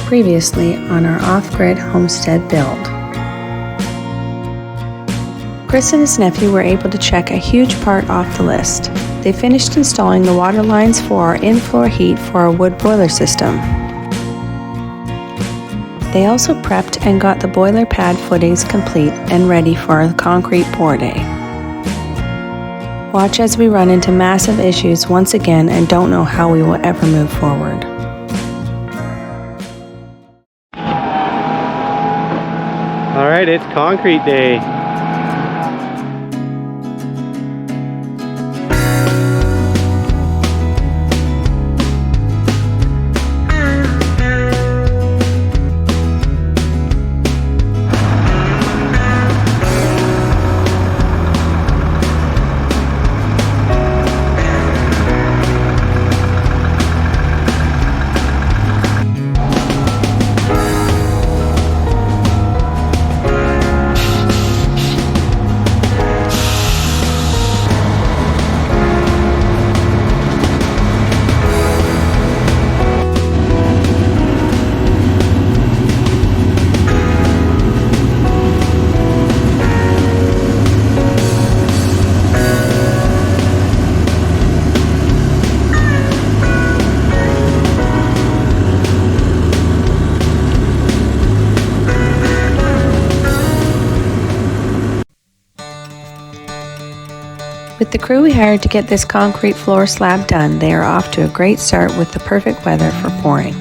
previously on our off-grid homestead build. Chris and his nephew were able to check a huge part off the list. They finished installing the water lines for our in-floor heat for our wood boiler system. They also prepped and got the boiler pad footings complete and ready for our concrete pour day. Watch as we run into massive issues once again and don't know how we will ever move forward. All right, it's concrete day. With the crew we hired to get this concrete floor slab done, they are off to a great start with the perfect weather for pouring.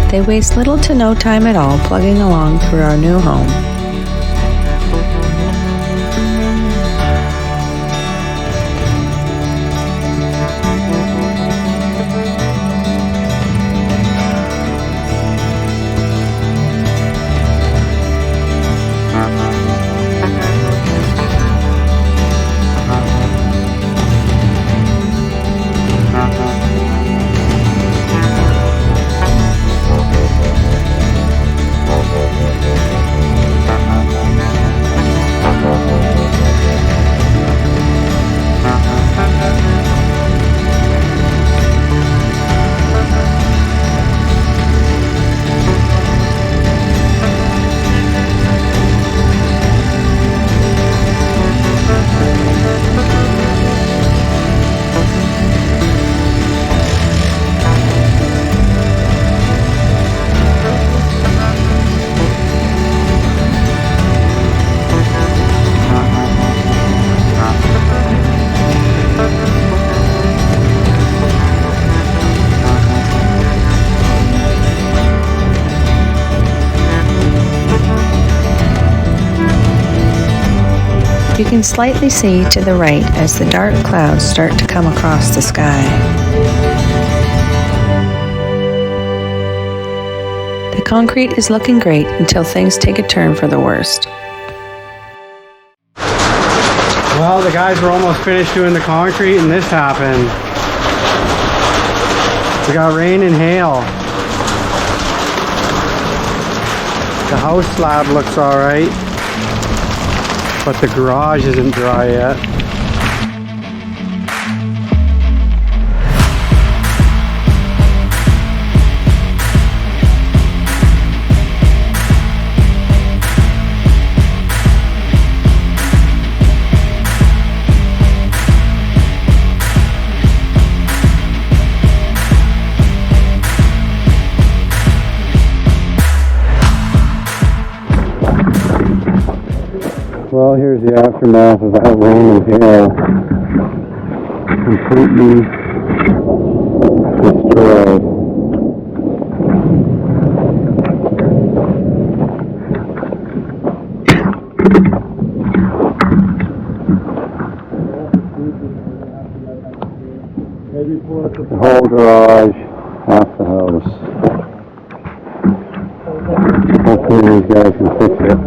They waste little to no time at all plugging along through our new home. You can slightly see to the right as the dark clouds start to come across the sky. The concrete is looking great until things take a turn for the worst. Well, the guys were almost finished doing the concrete and this happened. We got rain and hail. The house slab looks alright, but the garage isn't dry yet. Well, here's the aftermath of that rain and hail. Completely destroyed. The whole garage, half the house. Hopefully these guys can fix it.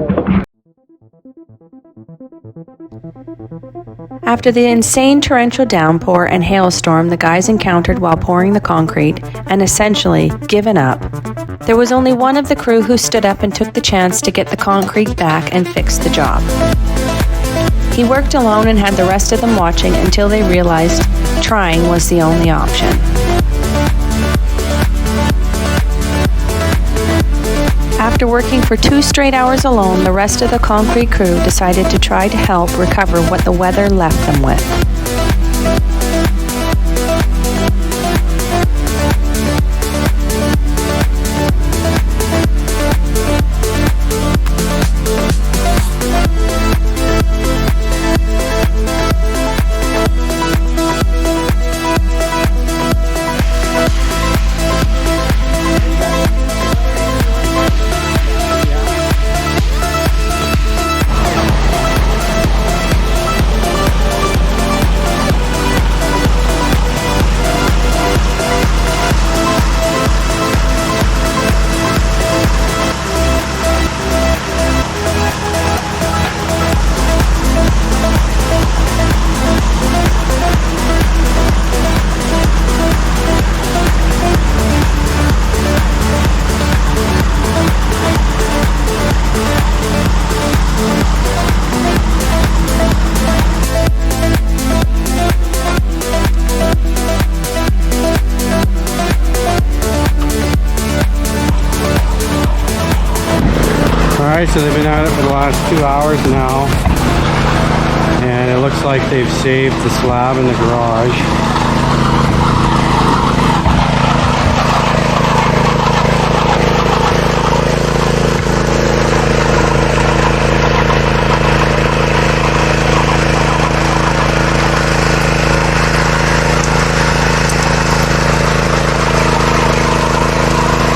After the insane torrential downpour and hailstorm the guys encountered while pouring the concrete and essentially given up, there was only one of the crew who stood up and took the chance to get the concrete back and fix the job. He worked alone and had the rest of them watching until they realized trying was the only option. After working for 2 straight hours alone, the rest of the concrete crew decided to try to help recover what the weather left them with. Alright, so they've been at it for the last 2 hours now, and it looks like they've saved the slab in the garage.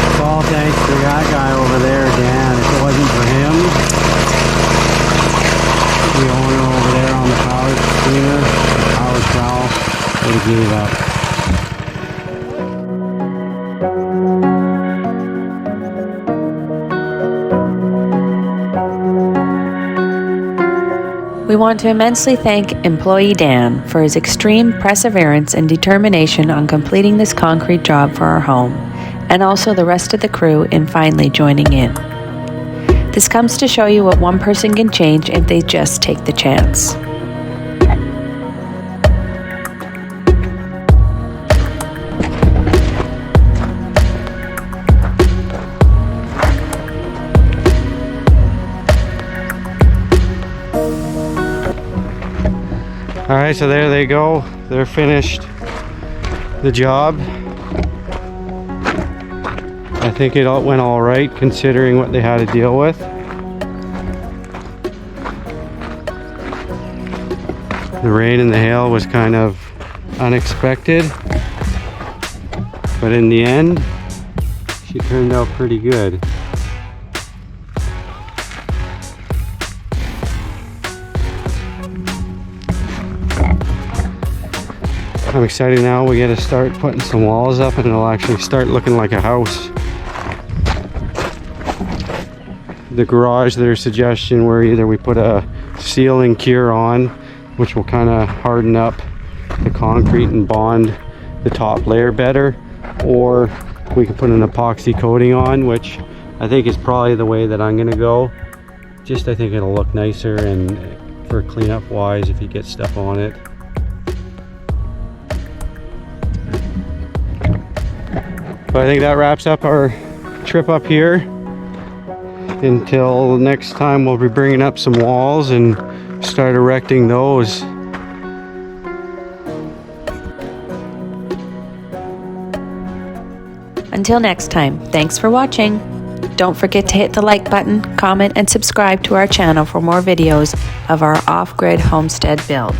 It's all thanks to that guy over there, Dan. If it wasn't for him, the owner over there on the power steamer, power trowel, would have gave up. We want to immensely thank employee Dan for his extreme perseverance and determination on completing this concrete job for our home, and also the rest of the crew in finally joining in. This comes to show you what one person can change if they just take the chance. Alright, so there they go. They're finished the job. I think it all went all right considering what they had to deal with. The rain and the hail was kind of unexpected, but in the end, she turned out pretty good. I'm excited now. We got to start putting some walls up and it'll actually start looking like a house. The garage, their suggestion where either we put a sealing cure on, which will kind of harden up the concrete and bond the top layer better, or we can put an epoxy coating on, which I think is probably the way that I'm gonna go. Just I think it'll look nicer and for cleanup wise if you get stuff on it. But I think that wraps up our trip up here. Until next time, we'll be bringing up some walls and start erecting those. Until next time, thanks for watching. Don't forget to hit the like button, comment, and subscribe to our channel for more videos of our off-grid homestead build.